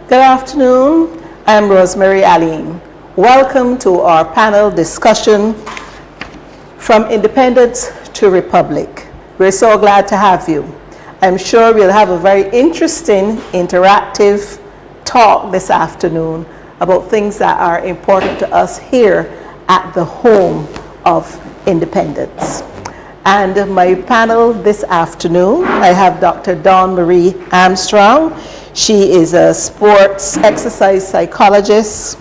Good afternoon. I'm Rosemary Alleyne. Welcome to our panel discussion, From Independence to Republic. We're so glad to have you. I'm sure we'll have a very interesting, interactive talk this afternoon about things that are important to us here at the home of independence. And my panel this afternoon, I have Dr. Dawn Marie Armstrong. She is a sports exercise psychologist.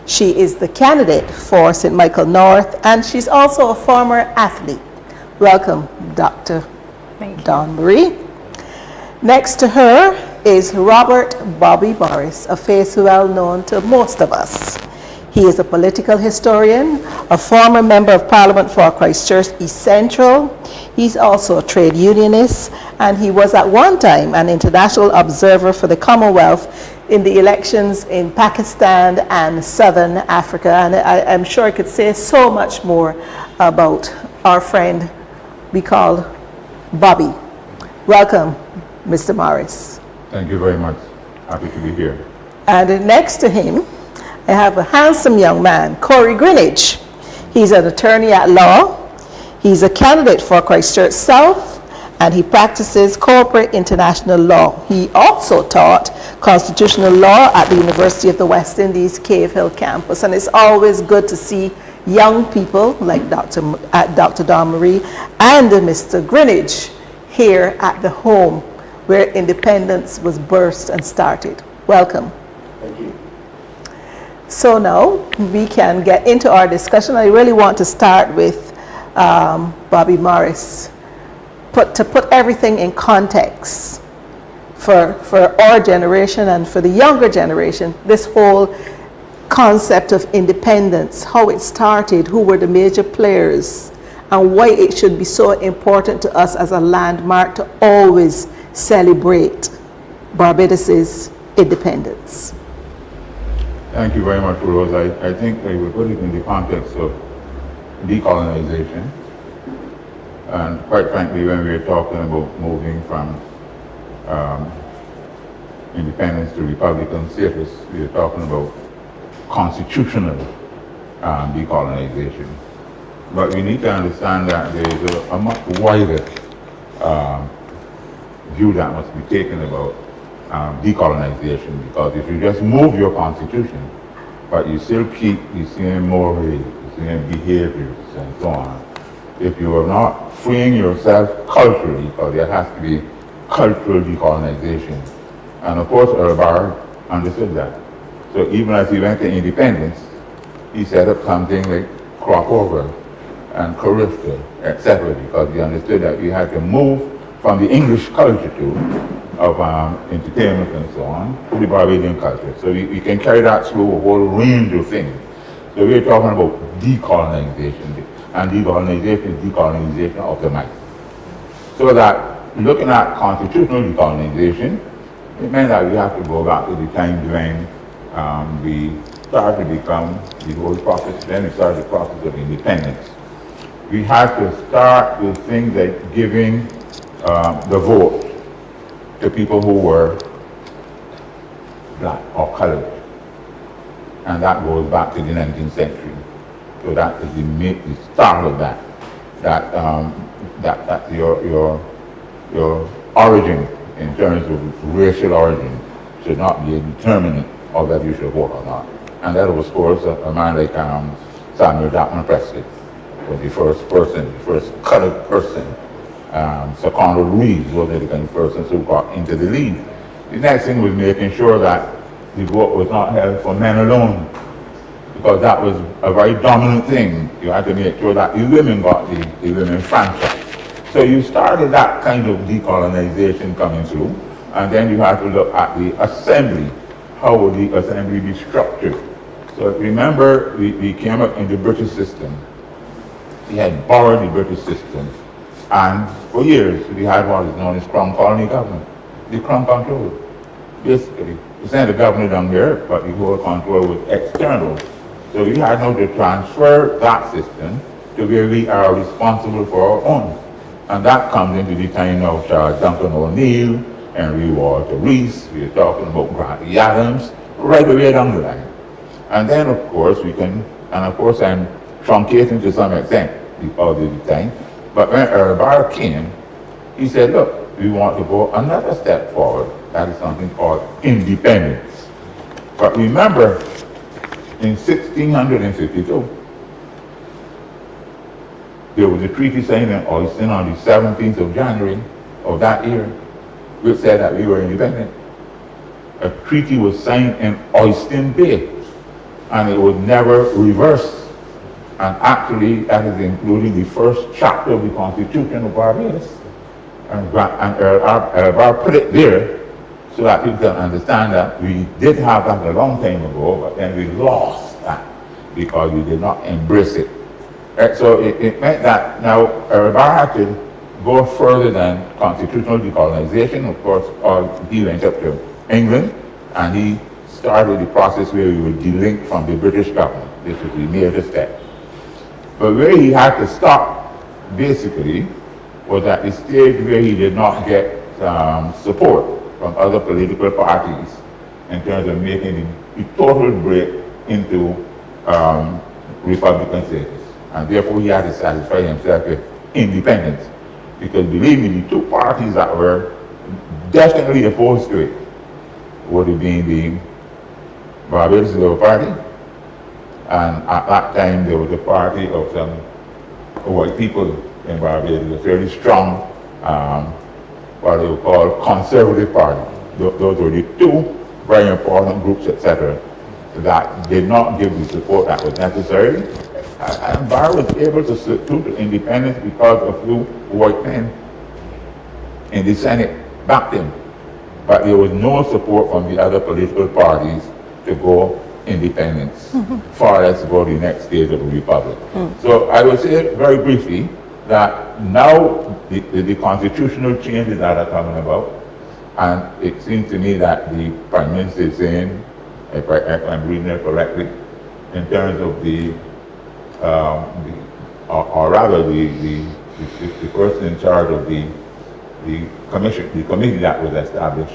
She is the candidate for St. Michael North, and she's also a former athlete. Welcome, Dr. Dawn Marie. Next to her is Robert Bobby Morris, a face well known to most of us. He is a political historian, a former member of Parliament for Christchurch East Central. He's also a trade unionist, and he was at one time an international observer for the Commonwealth in the elections in Pakistan and Southern Africa. And I'm sure I could say so much more about our friend we call Bobby. Welcome, Mr. Morris. Thank you very much. Happy to be here. And next to him, I have a handsome young man, Corey Greenidge. He's an attorney at law. He's a candidate for Christchurch South, and he practices corporate international law. He also taught constitutional law at the University of the West Indies Cave Hill campus, and it's always good to see young people like Dr. Dawn Marie and Mr. Greenidge here at the home where independence was birthed and started. Welcome. Thank you. So now we can get into our discussion. I really want to start with Bobby Morris, to put everything in context for our generation and for the younger generation, this whole concept of independence, how it started, who were the major players, and why it should be so important to us as a landmark to always celebrate Barbados's independence. Thank you very much, Rose. I think I would put it in the context of decolonization. And quite frankly, when we were talking about moving from independence to republican status, we were talking about constitutional decolonization. But we need to understand that there is a much wider view that must be taken about decolonization, because if you just move your constitution, but you still keep the same morals, the same behaviors, and so on, if you are not freeing yourself culturally, because there has to be cultural decolonization. And of course, Urbar understood that. So even as he went to independence, he set up something like crop over and Carifta, etc., because he understood that we had to move from the English culture of entertainment and so on to the Barbadian culture. So we can carry that through a whole range of things. So we're talking about decolonization, and decolonization of the mind. So that looking at constitutional decolonization, it meant that we have to go back to the time when we started to become the whole process, then we started the process of independence. We had to start with things like giving the vote to people who were black or colored. And that goes back to the 19th century. So that is the start of that. That your origin, in terms of racial origin, should not be a determinant of whether you should vote or not. And that was, of course, a man like Samuel Jackson Presley was the first person, the first colored person. Secondo Ruiz was the kind of person who got into the lead. The next thing was making sure that the vote was not held for men alone, because that was a very dominant thing. You had to make sure that the women got the women franchise. So you started that kind of decolonization coming through, and then you had to look at the assembly. How would the assembly be structured? So remember, we came up in the British system. We had borrowed the British system, and for years we had what is known as Crown Colony government, the Crown control. Basically, we sent the governor down here, but the whole control was external. So we had now to transfer that system to where we are responsible for our own. And that comes into the time of Duncan O'Neill, Henry Walter Reese, we are talking about Grant Adams, right away down the line. And then, of course, I'm truncating to some extent because of the time, but when Barr came, he said, look, we want to go another step forward. That is something called independence. But remember, in 1652, there was a treaty signed in Austin on the 17th of January of that year, which said that we were independent. A treaty was signed in Oyster Bay, and it was never reversed. And actually, that is including the first chapter of the Constitution of Barbados. And Barr put it there so that people can understand that we did have that a long time ago, but then we lost that because we did not embrace it. So it meant that now Barr had to go further than constitutional decolonization. Of course, he went up to England and he started the process where we would delink from the British government. This was the major step. But where he had to stop, basically, was at the stage where he did not get support from other political parties in terms of making the total break into Republican status. And therefore he had to satisfy himself with independence. Because believe me, the two parties that were definitely opposed to it would have been the Barbados Labour Party, and at that time there was a party of some white people in Barbados, a fairly strong, what they would call conservative party. Those were the two very important groups, etc., that did not give the support that was necessary. And Barr was able to secure independence because a few white men in the Senate backed him. But there was no support from the other political parties to go independence, far as to go to the next stage of the republic. So I will say very briefly that now the constitutional changes that are coming about, and it seems to me that the Prime Minister is saying, if I'm reading it correctly, in terms of the person in charge of the committee that was established,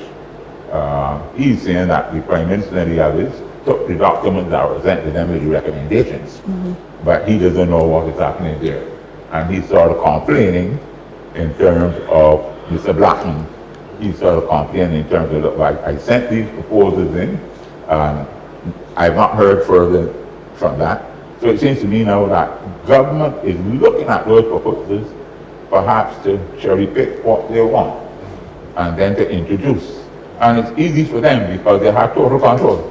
he's saying that the Prime Minister and the others took the documents that were sent to them with the recommendations, but he doesn't know what is happening there. And he's sort of complaining in terms of Mr. Blackman. He's sort of complaining in terms of, look, I sent these proposals in, and I've not heard further from that. So it seems to me now that government is looking at those proposals perhaps to cherry pick what they want and then to introduce. And it's easy for them because they have total control.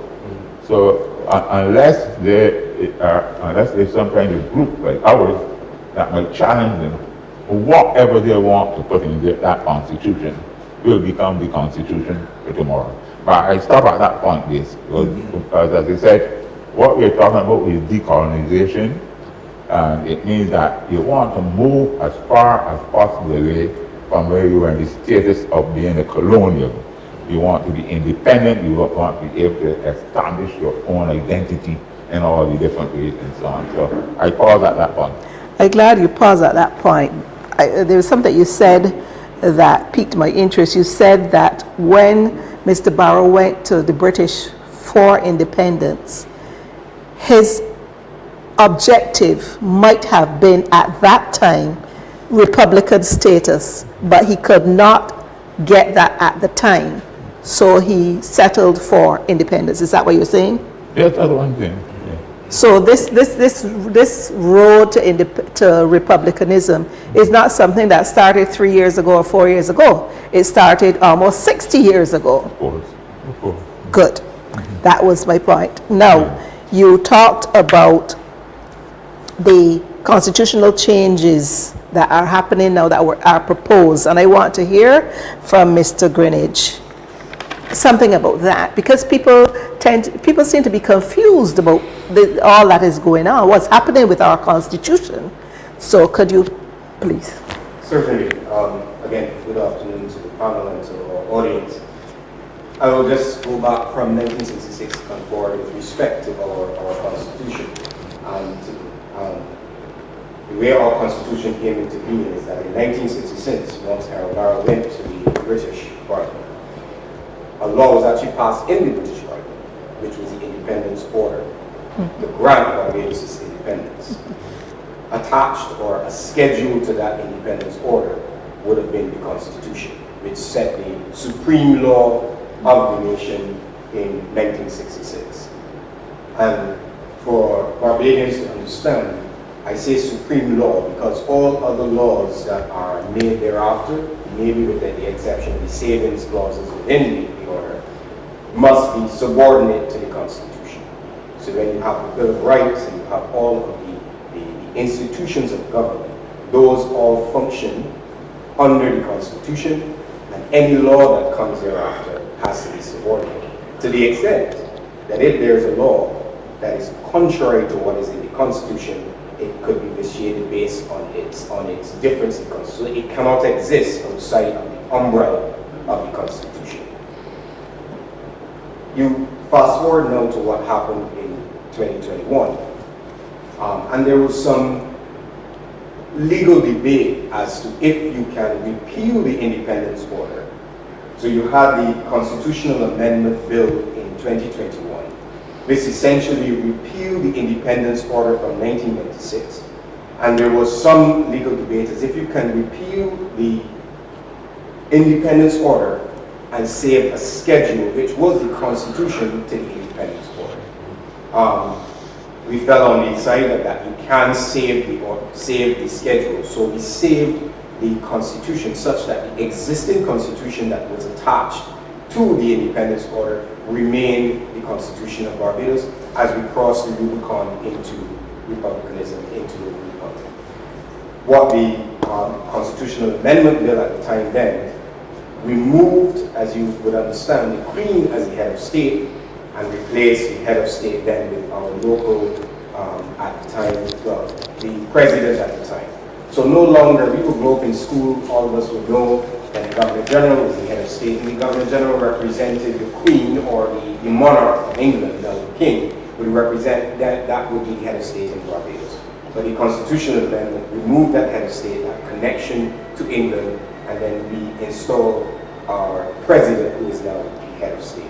So unless there's some kind of group like ours that might challenge them, whatever they want to put in that constitution will become the constitution for tomorrow. But I stop at that point, because as I said, what we're talking about is decolonization, and it means that you want to move as far as possible away from where you were in the status of being a colonial. You want to be independent, you want to be able to establish your own identity in all the different ways and so on. So I pause at that point. I'm glad you paused at that point. There was something you said that piqued my interest. You said that when Mr. Barrow went to the British for independence, his objective might have been at that time Republican status, but he could not get that at the time. So he settled for independence. Is that what you're saying? Yes, that's one thing. Yeah. So this road to republicanism is not something that started 3 years ago or 4 years ago. It started almost 60 years ago. Of course. Good. That was my point. Now, you talked about the constitutional changes that are happening now that are proposed, and I want to hear from Mr. Greenidge something about that, because people seem to be confused about all that is going on, what's happening with our constitution. So could you please? Certainly. Again, good afternoon to the panel and to our audience. I will just go back from 1966 and forward with respect to our constitution. And the way our constitution came into being is that in 1966, once Barrow went to the the British Parliament. A law was actually passed in the British Parliament, which was the Independence Order, the grant of Barbados' independence. Attached or a schedule to that independence order would have been the Constitution, which set the supreme law of the nation in 1966. And for Barbadians to understand, I say supreme law because all other laws that are made thereafter, maybe with the exception of the savings clauses within the order, must be subordinate to the Constitution. So when you have the Bill of Rights and you have all of the institutions of government, those all function under the Constitution, and any law that comes thereafter has to be subordinate. To the extent that if there's a law that is contrary to what is in the Constitution, it could be vitiated based on its difference in Constitution. It cannot exist outside of the umbrella of the Constitution. You fast forward now to what happened in 2021, and there was some legal debate as to if you can repeal the independence order. So you had the Constitutional Amendment Bill in 2021, which essentially repealed the independence order from 1996. And there was some legal debate as if you can repeal the independence order and save a schedule, which was the Constitution, to the independence order. We fell on the side of that you can save the schedule. So we saved the Constitution such that the existing Constitution that was attached to the independence order remained the Constitution of Barbados as we crossed the Rubicon into republicanism, into the republic. What the Constitutional Amendment Bill at the time then removed, as you would understand, the Queen as the head of state and replaced the head of state then with our local, at the time, well, the president at the time. So no longer, we would grow up in school, all of us would know that the Governor General was the head of state, and the Governor General represented the Queen or the monarch of England, the King, would represent that would be the head of state in Barbados. But the Constitutional Amendment removed that head of state, that connection to England, and then we installed our president, who is now the head of state.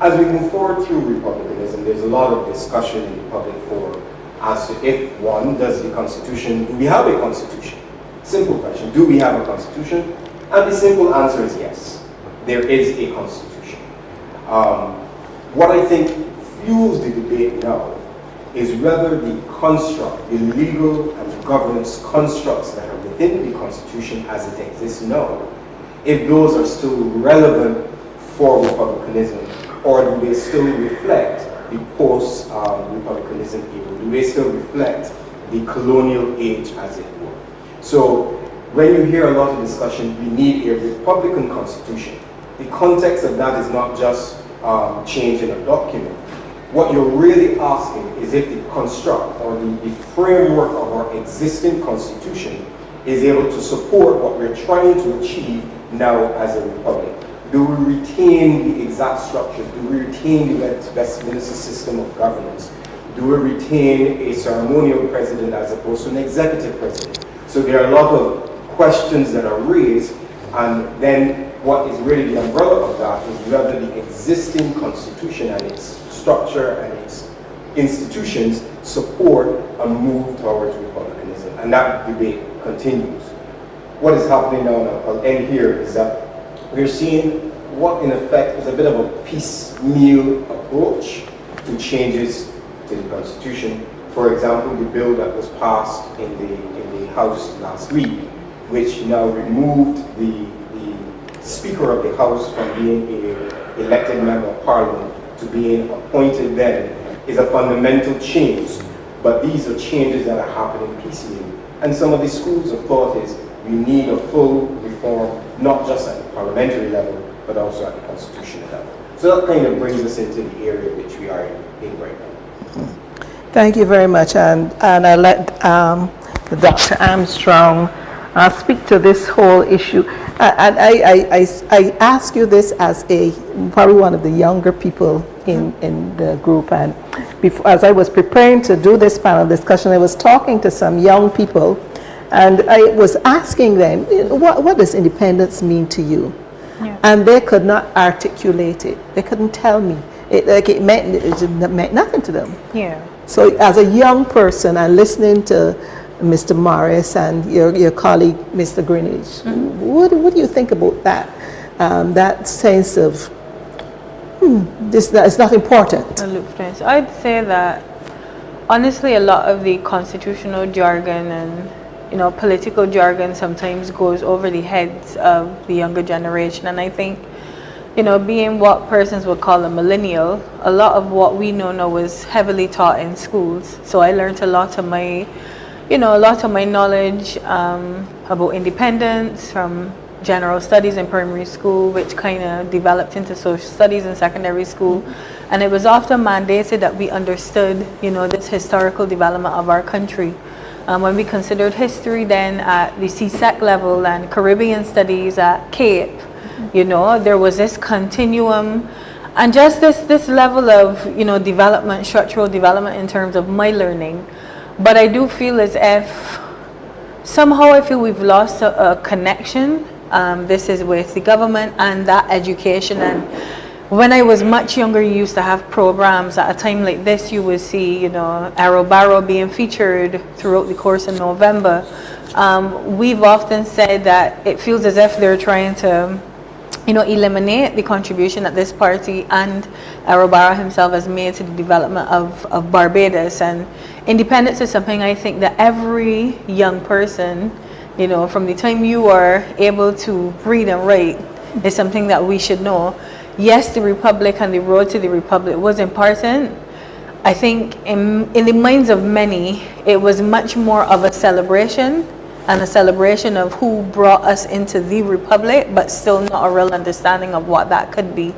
As we move forward through republicanism, there's a lot of discussion in the public forum as to if one, does the Constitution, do we have a Constitution? Simple question, do we have a Constitution? And the simple answer is yes, there is a Constitution. What I think fuels the debate now is whether the construct, the legal and the governance constructs that are within the Constitution as it exists now, if those are still relevant for republicanism, or do they still reflect the post-republicanism era? Do they still reflect the colonial age, as it were? So when you hear a lot of discussion, we need a republican constitution. The context of that is not just changing a document. What you're really asking is if the construct or the framework of our existing constitution is able to support what we're trying to achieve now as a republic. Do we retain the exact structures? Do we retain the Westminster system of governance? Do we retain a ceremonial president as opposed to an executive president? So there are a lot of questions that are raised, and then what is really the umbrella of that is whether the existing constitution and its structure and its institutions support a move towards republicanism, and that debate continues. What is happening now, and I'll end here, is that we're seeing what in effect is a bit of a piecemeal approach to changes to the Constitution. For example, the bill that was passed in the House last week, which now removed the Speaker of the House from being an elected member of Parliament to being appointed then, is a fundamental change. But these are changes that are happening piecemeal. And some of the schools of thought is we need a full reform, not just at the parliamentary level, but also at the constitutional level. So that kind of brings us into the area which we are in right now. Thank you very much, and I let Dr. Armstrong speak to this whole issue. And I ask you this as probably one of the younger people in the group, and before, as I was preparing to do this panel discussion, I was talking to some young people, And I was asking them, what does independence mean to you? Yeah. And they could not articulate it. They couldn't tell me. It meant nothing to them. Yeah. So as a young person and listening to Mr. Morris and your colleague, Mr. Greenidge, what do you think about that? That sense of, this is not important. Aloofness. I'd say that, honestly, a lot of the constitutional jargon and political jargon sometimes goes over the heads of the younger generation. And I think, being what persons would call a millennial, a lot of what we know now was heavily taught in schools. So I learned a lot of my knowledge about independence from general studies in primary school, which kind of developed into social studies in secondary school. And it was often mandated that we understood, this historical development of our country. When we considered history then at the CSEC level and Caribbean studies at CAPE, there was this continuum and just this level of, development, structural development in terms of my learning. But I do feel as if somehow I feel we've lost a connection. This is with the government and that education. And when I was much younger, you used to have programs. At a time like this, you would see, Arrow Barrow being featured throughout the course of November. We've often said that it feels as if they're trying to, eliminate the contribution that this party and Arrow Barrow himself has made to the development of Barbados. And independence is something I think that every young person, from the time you are able to read and write, is something that we should know. Yes, the Republic and the road to the Republic was important. I think in the minds of many, it was much more of a celebration, and a celebration of who brought us into the Republic, but still not a real understanding of what that could be.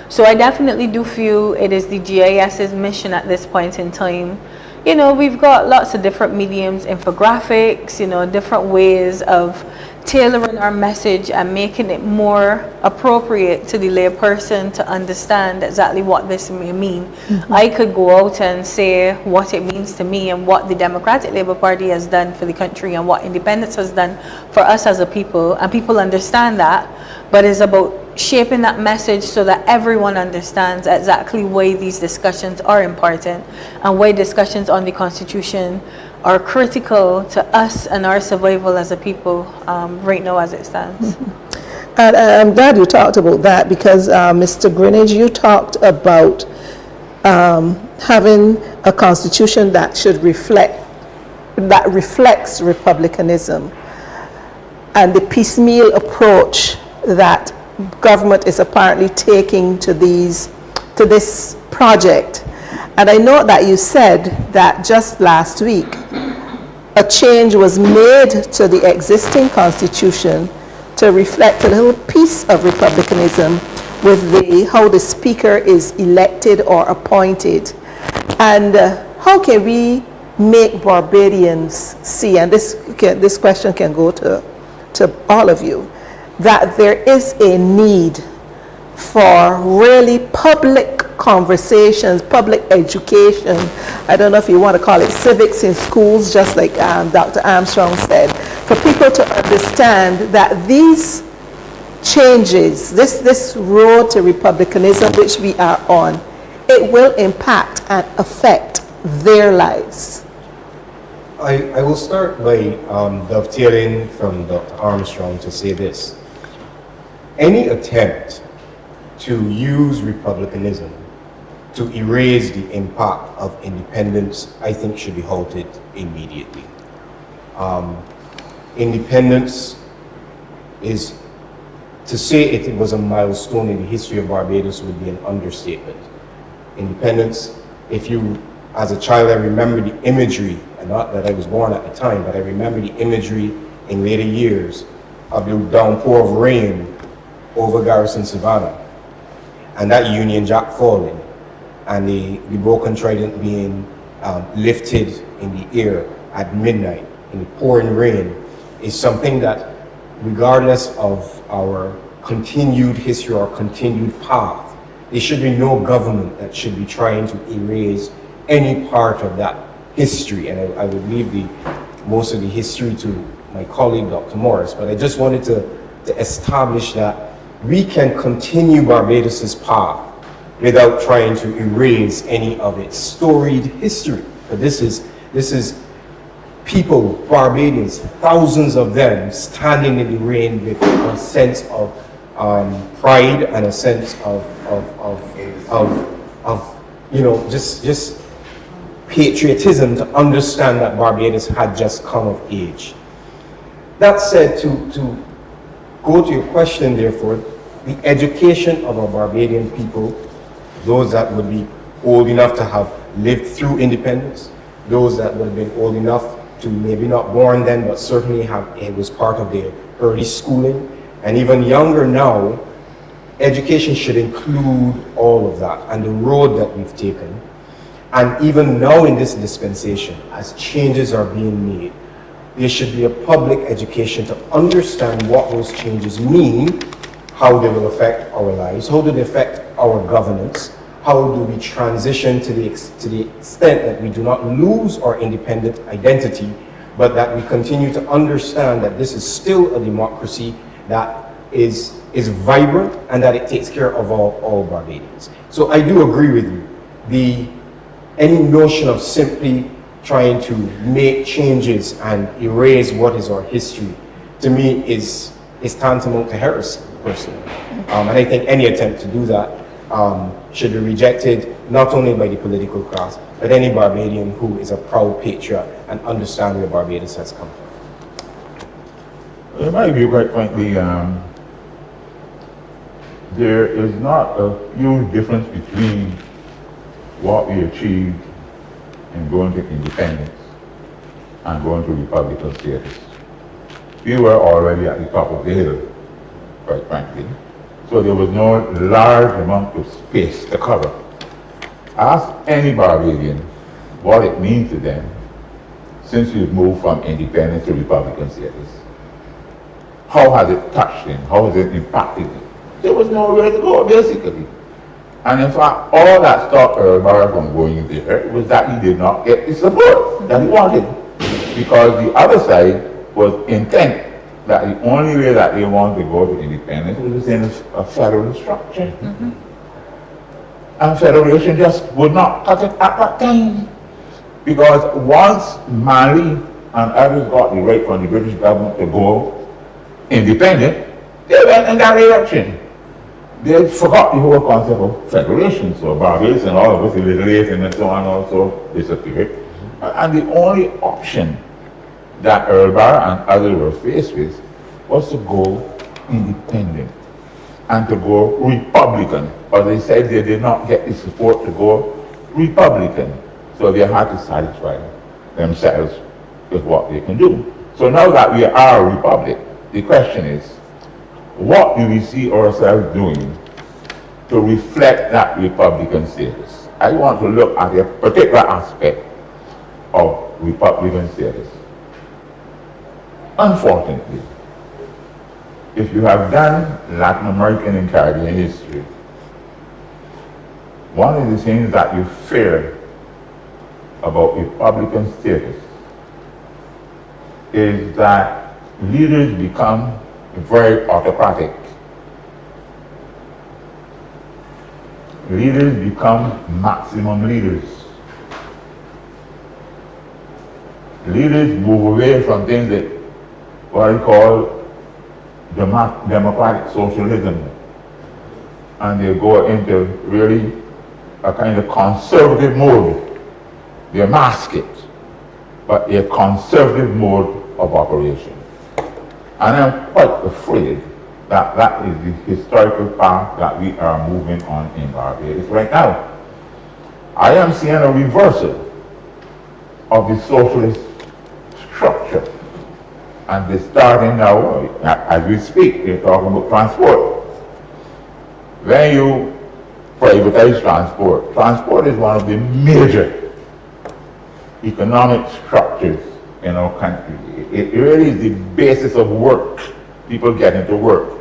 So I definitely do feel it is the GIS's mission at this point in time. We've got lots of different mediums, infographics, different ways of tailoring our message and making it more appropriate to the lay person to understand exactly what this may mean. I could go out and say what it means to me and what the Democratic Labour Party has done for the country and what independence has done for us as a people, and people understand that, but it's about shaping that message so that everyone understands exactly why these discussions are important and why discussions on the Constitution are critical to us and our survival as a people right now as it stands. And I'm glad you talked about that because Mr. Greenidge, you talked about having a constitution that reflects republicanism and the piecemeal approach that government is apparently taking to this project. And I know that you said that just last week a change was made to the existing constitution to reflect a little piece of republicanism with how the speaker is elected or appointed. And how can we make Barbadians see, and this question can go to all of you, that there is a need for really public conversations, public education. I don't know if you want to call it civics in schools, just like Dr. Armstrong said, for people to understand that these changes, this road to republicanism which we are on, it will impact and affect their lives. I will start by dovetailing from Dr. Armstrong to say this. Any attempt to use republicanism to erase the impact of independence, I think should be halted immediately. Independence is, to say it was a milestone in the history of Barbados would be an understatement. Independence, if you, as a child, I remember the imagery, and not that I was born at the time, but I remember the imagery in later years of the downpour of rain over Garrison Savannah, and that Union Jack falling, and the broken trident being lifted in the air at midnight in the pouring rain, is something that, regardless of our continued history or continued path, there should be no government that should be trying to erase any part of that history. And I would leave most of the history to my colleague, Dr. Morris, but I just wanted to establish that we can continue Barbados's path without trying to erase any of its storied history. But this is people, Barbadians, thousands of them, standing in the rain with a sense of pride and a sense of you know, just patriotism to understand that Barbados had just come of age. That said, to go to your question, therefore, the education of our Barbadian people, those that would be old enough to have lived through independence, those that would have been old enough to maybe not born then, but certainly it was part of their early schooling, and even younger now, education should include all of that and the road that we've taken. And even now in this dispensation, as changes are being made, there should be a public education to understand what those changes mean, how they will affect our lives, how do they affect our governance, how do we transition to the extent that we do not lose our independent identity, but that we continue to understand that this is still a democracy that is vibrant and that it takes care of all Barbadians. So I do agree with you. Any notion of simply trying to make changes and erase what is our history, to me, is tantamount to heresy, personally. And I think any attempt to do that should be rejected, not only by the political class, but any Barbadian who is a proud patriot and understands where Barbados has come from. In my view, quite frankly, there is not a huge difference between what we achieved in going to independence and going to Republican status. We were already at the top of the hill, quite frankly. So there was no large amount of space to cover. Ask any Barbadian what it means to them since we've moved from independence to Republican status. How has it touched them? How has it impacted them? There was nowhere to go, basically. And in fact, all that stopped Barbados from going there was that he did not get the support that he wanted. Because the other side was intent that the only way that they wanted to go to independence was within a federal structure. Mm-hmm. And federation just would not cut it at that time. Because once Mali and others got the right from the British government to go independent, they went in that direction. They forgot the whole concept of federation. So Barbados and all of us, illiterate and so on, also disappeared. And the only option that Bar and others were faced with was to go independent and to go Republican. But they said they did not get the support to go Republican. So they had to satisfy themselves with what they can do. So now that we are a republic, the question is, what do we see ourselves doing to reflect that Republican status? I want to look at a particular aspect of Republican status. Unfortunately, if you have done Latin American and Caribbean history, one of the things that you fear about Republican status is that leaders become very autocratic. Leaders become maximum leaders. Leaders move away from things that what I call democratic socialism, and they go into really a kind of conservative mode. They mask it, but a conservative mode of operation. And I'm quite afraid that that is the historical path that we are moving on in Barbados right now. I am seeing a reversal of the socialist structure. And they're starting now, as we speak, they're talking about transport. When you privatize transport, transport is one of the major economic structures in our country. It really is the basis of work. People get into work.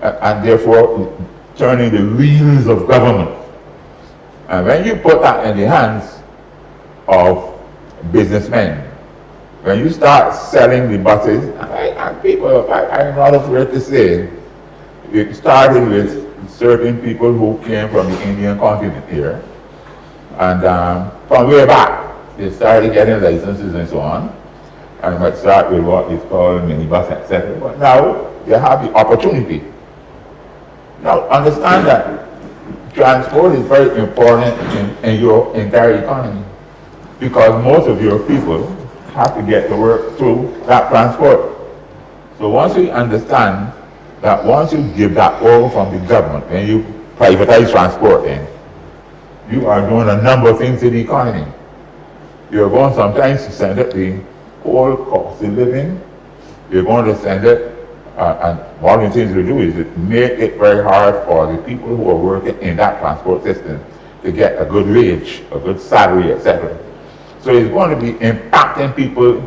And therefore, turning the wheels of government. And when you put that in the hands of businessmen, when you start selling the buses, I'm not afraid to say, it started with certain people who came from the Indian continent here. And from way back, they started getting licenses and so on. And might start with what is called minibus, etc. But now, you have the opportunity. Now, understand that transport is very important in your entire economy, because most of your people have to get to work through that transport. So once you understand that once you give that over from the government and you privatize transport, then you are doing a number of things in the economy. You're going sometimes to send it the whole cost of living. You're going to send it, and one of the things we do is make it very hard for the people who are working in that transport system to get a good wage, a good salary, etc. So it's going to be impacting people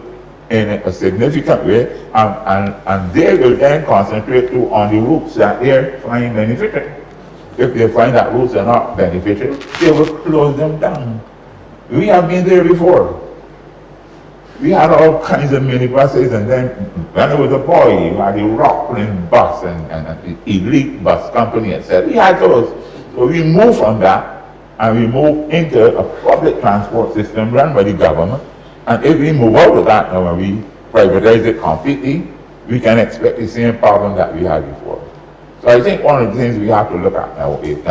in a significant way, and they will then concentrate too on the routes that they find beneficial. If they find that routes are not beneficial, they will close them down. We have been there before. We had all kinds of minibuses, and then when I was a boy, you had the Rockland bus and the Elite bus company, etc. We had those. So we moved from that, and we moved into a public transport system run by the government. And if we move out of that now and we privatize it completely, we can expect the same problem that we had before. So I think one of the things we have to look at now is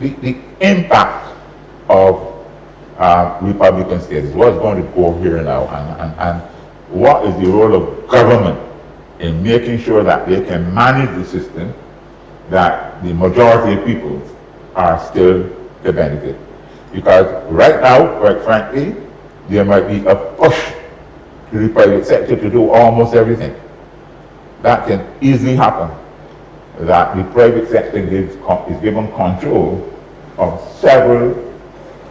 the impact of Republican states, what's going to go here now, and what is the role of government in making sure that they can manage the system that the majority of people are still to benefit. Because right now, quite frankly, there might be a push to the private sector to do almost everything. That can easily happen. That the private sector is given control of several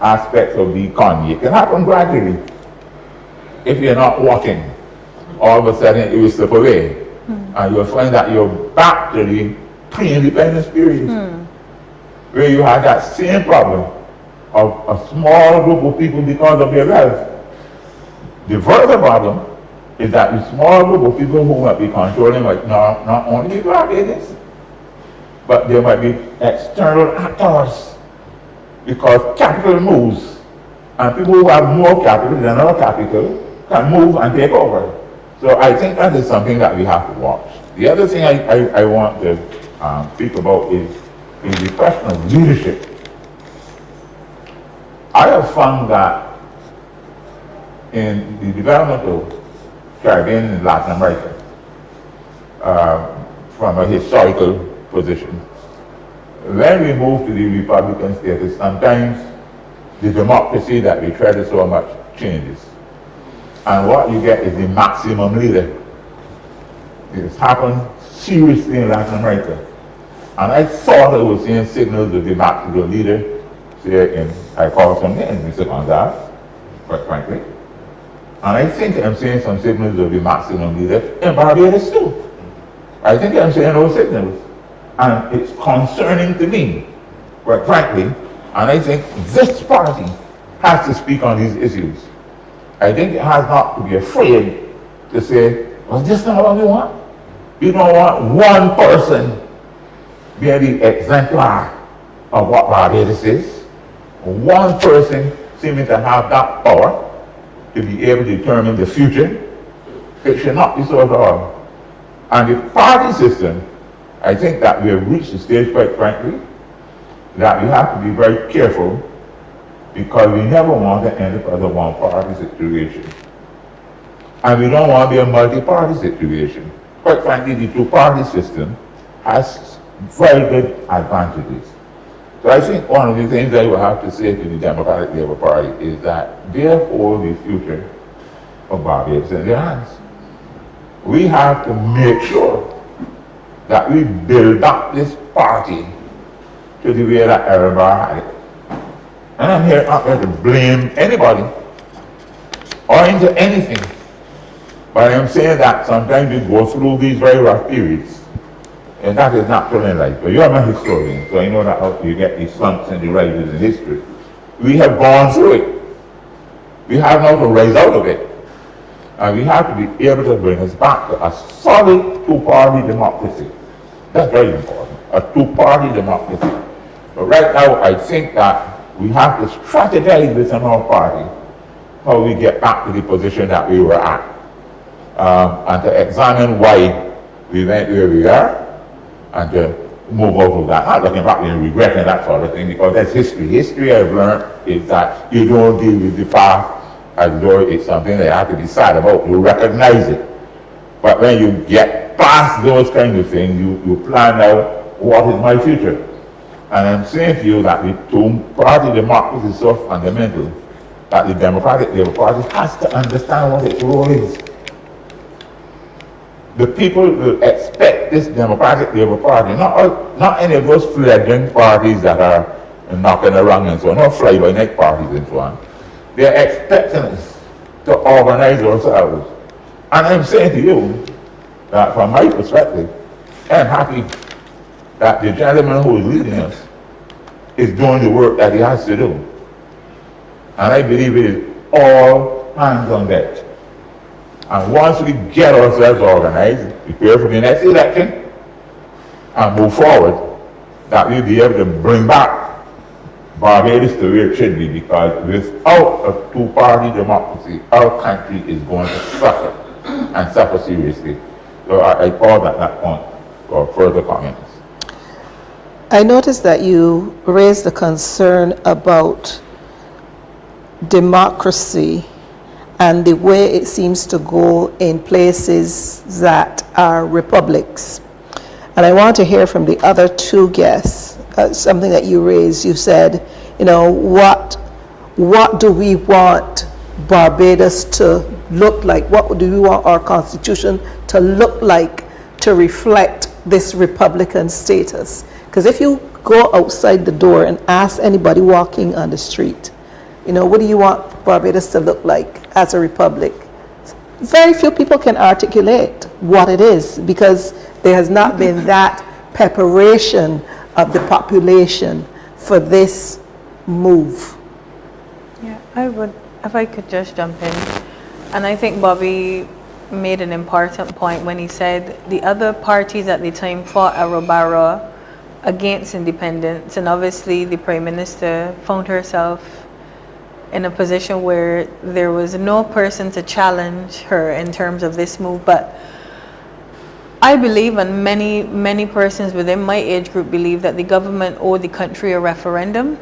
aspects of the economy. It can happen gradually. If you're not watching, all of a sudden it will slip away. And you'll find that you're back to the pre-independence period, where you had that same problem of a small group of people because of their wealth. The further problem is that the small group of people who might be controlling might not only be Barbados, but there might be external actors, because capital moves, and people who have more capital than other capital can move and take over. So I think that is something that we have to watch. The other thing I want to speak about is the question of leadership. I have found that in the development of Caribbean and Latin America, from a historical position, when we move to the Republican status, sometimes the democracy that we treasure so much changes. And what you get is the maximum leader. It's happened seriously in Latin America. And I thought I was seeing signals of the maximum leader, say I call some names, Mr. Gonzalez, quite frankly. And I think I'm seeing some signals of the maximum leader in Barbados too. I think I'm seeing those signals. And it's concerning to me, quite frankly, and I think this party has to speak on these issues. I think it has not to be afraid to say, well, this is not what we want. We don't want one person being the exemplar of what Barbados is. One person seeming to have that power to be able to determine the future. It should not be so at all. And the party system, I think that we have reached the stage, quite frankly, that we have to be very careful, because we never want to end up as a one-party situation. And we don't want to be a multi-party situation. Quite frankly, the two-party system has very good advantages. So I think one of the things I will have to say to the Democratic Labour Party is that they hold the future of Barbados in their hands. We have to make sure that we build up this party to the way that everybody had it. And I'm here not here to blame anybody or into anything. But I'm saying that sometimes we go through these very rough periods. And that is natural in life. But you're my historian, so I know that you get these slumps and the rises in history. We have gone through it. We have now to rise out of it. And we have to be able to bring us back to a solid two-party democracy. That's very important, a two-party democracy. But right now, I think that we have to strategize within our party how we get back to the position that we were at, and to examine why we went where we are, and to move over that. Not looking back and regretting that sort of thing, because that's history. History, I've learned, is that you don't deal with the past as though it's something that you have to be sad about. You recognize it. But when you get past those kind of things, you plan out what is my future. And I'm saying to you that the two-party democracy is so fundamental that the Democratic Labour Party has to understand what its role is. The people will expect this Democratic Labour Party, not any of those fledgling parties that are knocking around and so on, not fly-by-night parties and so on. They're expecting us to organize ourselves. And I'm saying to you that from my perspective, I'm happy that the gentleman who is leading us is doing the work that he has to do. And I believe it is all hands on deck. And once we get ourselves organized, prepare for the next election, and move forward, that we'll be able to bring back Barbados to where it should be, because without a two-party democracy, our country is going to suffer, and suffer seriously. So I pause at that point for further comments. I noticed that you raised the concern about democracy and the way it seems to go in places that are republics. And I want to hear from the other two guests, something that you raised. You said, you know, what do we want Barbados to look like? What do we want our constitution to look like to reflect this republican status? Because if you go outside the door and ask anybody walking on the street, you know, what do you want Barbados to look like as a republic? Very few people can articulate what it is, because there has not been that preparation of the population for this move. Yeah, I would, if I could just jump in. And I think Bobby made an important point when he said the other parties at the time fought a Robara against independence, and obviously the Prime Minister found herself in a position where there was no person to challenge her in terms of this move. But I believe, and many persons within my age group believe, that the government owed the country a referendum,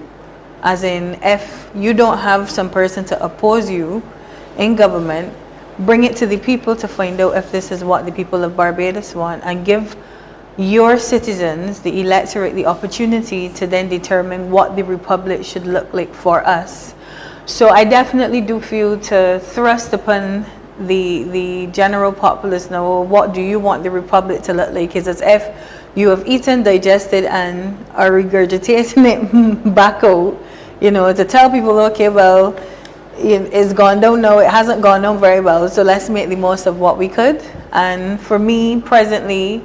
as in, if you don't have some person to oppose you in government, bring it to the people to find out if this is what the people of Barbados want, and give your citizens, the electorate, the opportunity to then determine what the republic should look like for us. So I definitely do feel to thrust upon the general populace now, what do you want the republic to look like? Is as if you have eaten, digested, and are regurgitating it back out, you know, to tell people, okay, well, it's gone down now, it hasn't gone down very well, so let's make the most of what we could. And for me, presently,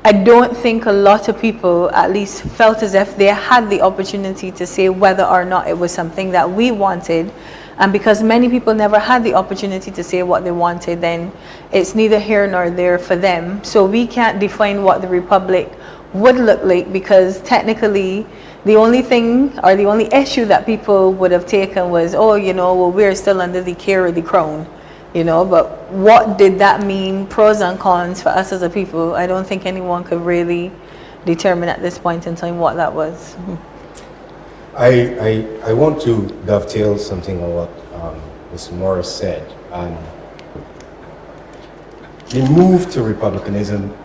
I don't think a lot of people at least felt as if they had the opportunity to say whether or not it was something that we wanted. And because many people never had the opportunity to say what they wanted, then it's neither here nor there for them. So we can't define what the republic would look like, because technically the only thing, or the only issue that people would have taken was, oh, you know, well, we're still under the care of the crown. You know, but what did that mean, pros and cons for us as a people? I don't think anyone could really determine at this point in time what that was. I want to dovetail something on what Ms. Morris said. The move to republicanism,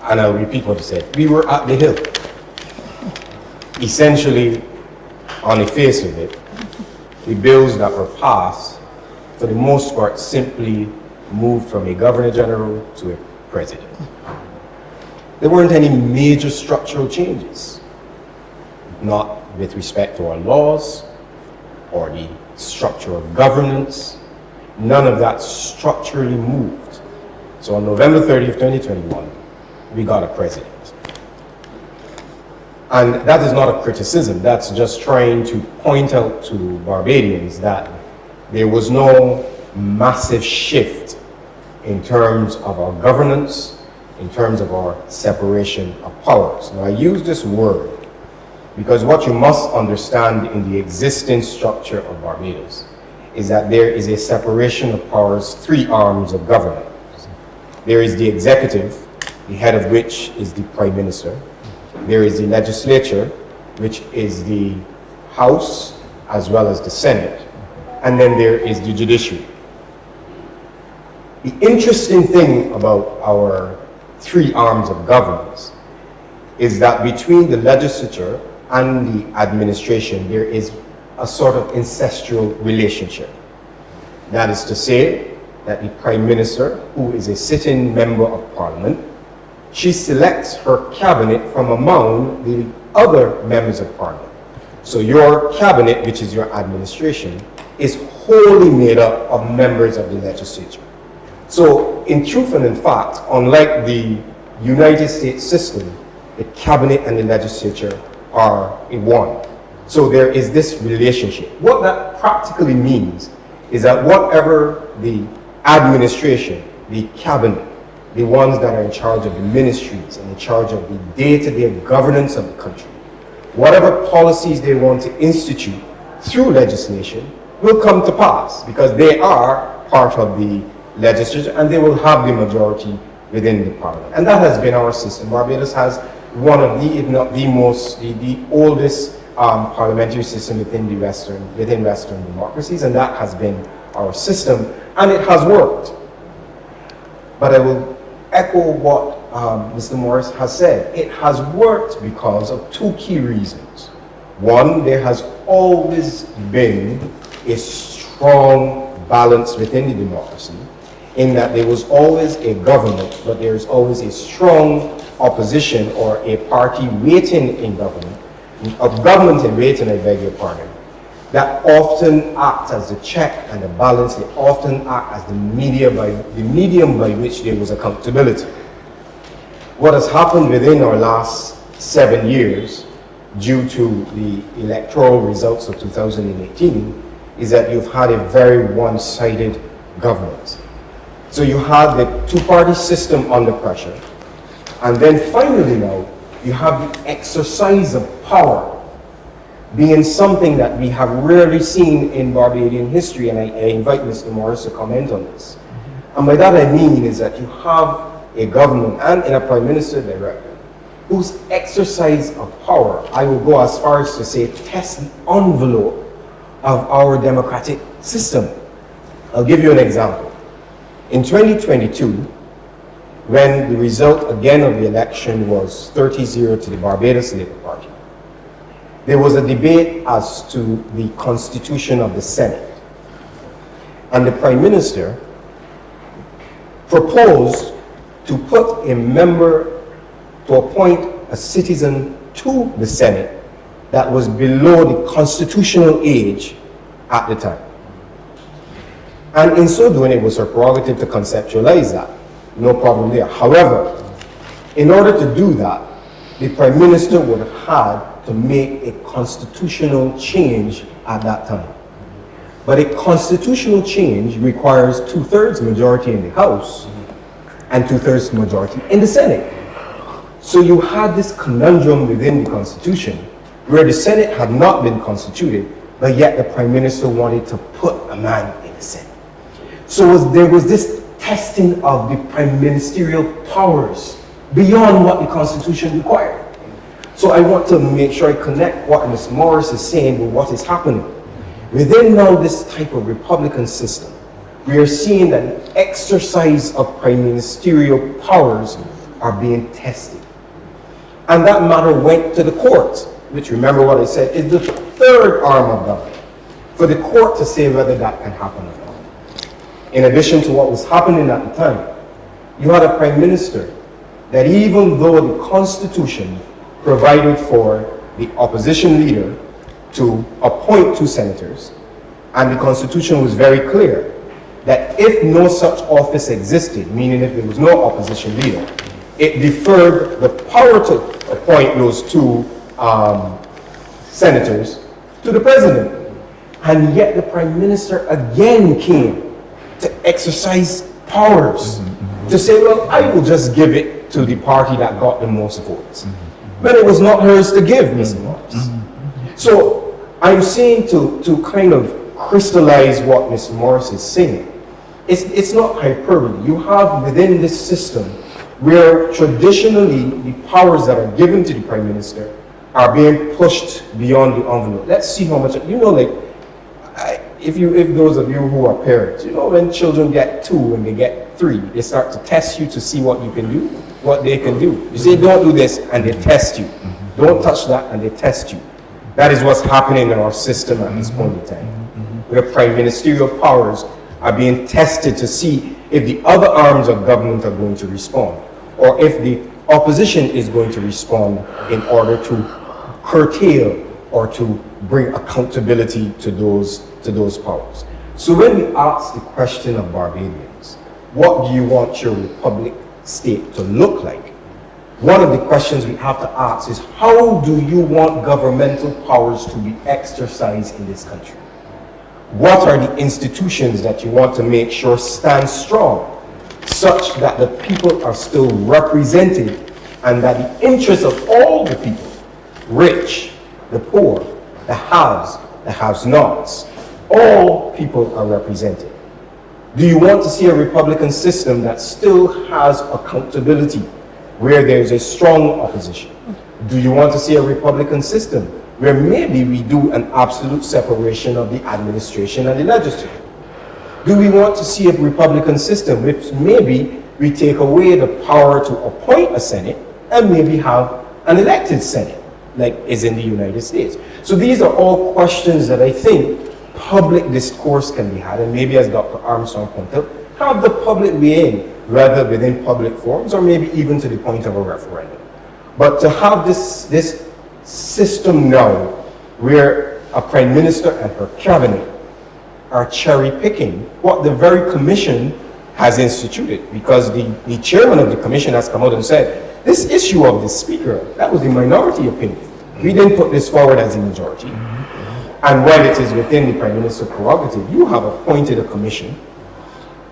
and I'll repeat what he said, we were at the hill. Essentially, on the face of it, the bills that were passed, for the most part, simply moved from a governor general to a president. There weren't any major structural changes, not with respect to our laws or the structure of governance. None of that structurally moved. So on November 30th, 2021, we got a president. And that is not a criticism, that's just trying to point out to Barbadians that there was no massive shift in terms of our governance, in terms of our separation of powers. Now, I use this word because what you must understand in the existing structure of Barbados is that there is a separation of powers, three arms of government. There is the executive, the head of which is the Prime Minister. There is the legislature, which is the House as well as the Senate. And then there is the judiciary. The interesting thing about our three arms of governance is that between the legislature and the administration, there is a sort of incestual relationship. That is to say that the Prime Minister, who is a sitting member of Parliament, she selects her cabinet from among the other members of Parliament. So your cabinet, which is your administration, is wholly made up of members of the legislature. So in truth and in fact, unlike the United States system, the cabinet and the legislature are one. So there is this relationship. What that practically means is that whatever the administration, the cabinet, the ones that are in charge of the ministries and in charge of the day-to-day governance of the country, whatever policies they want to institute through legislation will come to pass because they are part of the legislature and they will have the majority within the parliament. And that has been our system. Barbados has one of the, if not the most, the oldest parliamentary system within Western democracies, and that has been our system, and it has worked. But I will echo what Mr. Morris has said. It has worked because of two key reasons. One, there has always been a strong balance within the democracy, in that there was always a government, but there is always a strong opposition or a party waiting in government, of government in waiting, I beg your pardon, that often act as the check and the balance. They often act as the medium by which there was accountability. What has happened within our last 7 years, due to the electoral results of 2018, is that you've had a very one-sided government. So you had the two-party system under pressure, and then finally now, you have the exercise of power being something that we have rarely seen in Barbadian history, and I invite Mr. Morris to comment on this. And by that I mean is that you have a government and in a Prime Minister directly whose exercise of power, I will go as far as to say, test the envelope of our democratic system. I'll give you an example. In 2022, when the result again of the election was 30-0 to the Barbados Labour Party, there was a debate as to the constitution of the Senate. And the Prime Minister proposed to put a member, to appoint a citizen to the Senate that was below the constitutional age at the time. And in so doing, it was her prerogative to conceptualize that. No problem there. However, in order to do that, the Prime Minister would have had to make a constitutional change at that time. But a constitutional change requires 2/3 majority in the House and 2/3 majority in the Senate. So you had this conundrum within the Constitution where the Senate had not been constituted, but yet the Prime Minister wanted to put a man in the Senate. So there was this testing of the prime ministerial powers beyond what the Constitution required. So I want to make sure I connect what Ms. Morris is saying with what is happening. Within now this type of Republican system, we are seeing that the exercise of prime ministerial powers are being tested. And that matter went to the court, which, remember what I said, is the third arm of government, for the court to say whether that can happen or not. In addition to what was happening at the time, you had a prime minister that, even though the Constitution provided for the opposition leader to appoint 2 senators, and the Constitution was very clear that if no such office existed, meaning if there was no opposition leader, it deferred the power to appoint those 2 senators to the president. And yet the Prime Minister again came to exercise powers to say, well, I will just give it to the party that got the most votes. But it was not hers to give, Mr. Morris. So I'm saying to kind of crystallize what Mr. Morris is saying, it's not hyperbole. You have within this system where traditionally the powers that are given to the Prime Minister are being pushed beyond the envelope. Let's see how much, like, if those of you who are parents, when children get 2 and they get 3, they start to test you to see what you can do, what they can do. You say, don't do this, and they test you. Don't touch that, and they test you. That is what's happening in our system at this point in time, where prime ministerial powers are being tested to see if the other arms of government are going to respond, or if the opposition is going to respond in order to curtail or to bring accountability to those powers. So when we ask the question of Barbadians, what do you want your republic state to look like? One of the questions we have to ask is, how do you want governmental powers to be exercised in this country? What are the institutions that you want to make sure stand strong, such that the people are still represented and that the interests of all the people, rich, the poor, the haves, the have-nots, all people are represented? Do you want to see a Republican system that still has accountability where there's a strong opposition? Do you want to see a Republican system where maybe we do an absolute separation of the administration and the legislature? Do we want to see a Republican system which maybe we take away the power to appoint a Senate and maybe have an elected Senate, like is in the United States? So these are all questions that I think public discourse can be had, and maybe, as Dr. Armstrong pointed out, have the public weigh in, rather within public forums, or maybe even to the point of a referendum. But to have this system now, where a prime minister and her cabinet are cherry picking what the very commission has instituted, because the chairman of the commission has come out and said, this issue of the speaker, that was the minority opinion. We didn't put this forward as a majority. And while it is within the prime minister's prerogative, you have appointed a commission,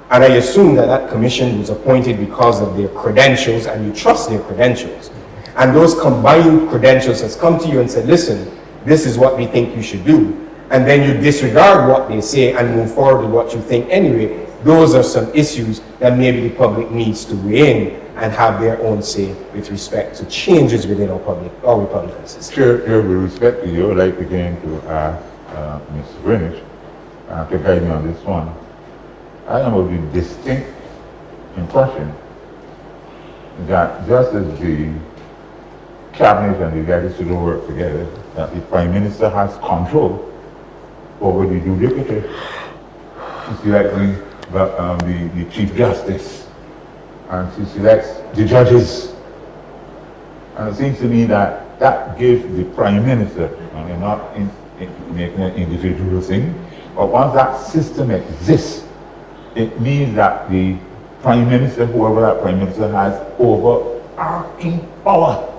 and I assume that that commission was appointed because of their credentials, and you trust their credentials. And those combined credentials has come to you and said, listen, this is what we think you should do. And then you disregard what they say and move forward with what you think anyway. Those are some issues that maybe the public needs to weigh in and have their own say with respect to changes within our Republican system. Sure, with respect to you, I'd like again to ask Ms. Greenidge to guide me on this one. I am of the distinct impression that just as the cabinet and the legislature work together, that the prime minister has control over the judiciary. She's electing the chief justice, and she selects the judges. And it seems to me that that gives the prime minister, and they're not making an individual thing, but once that system exists, it means that the prime minister, whoever that prime minister, has overarching power.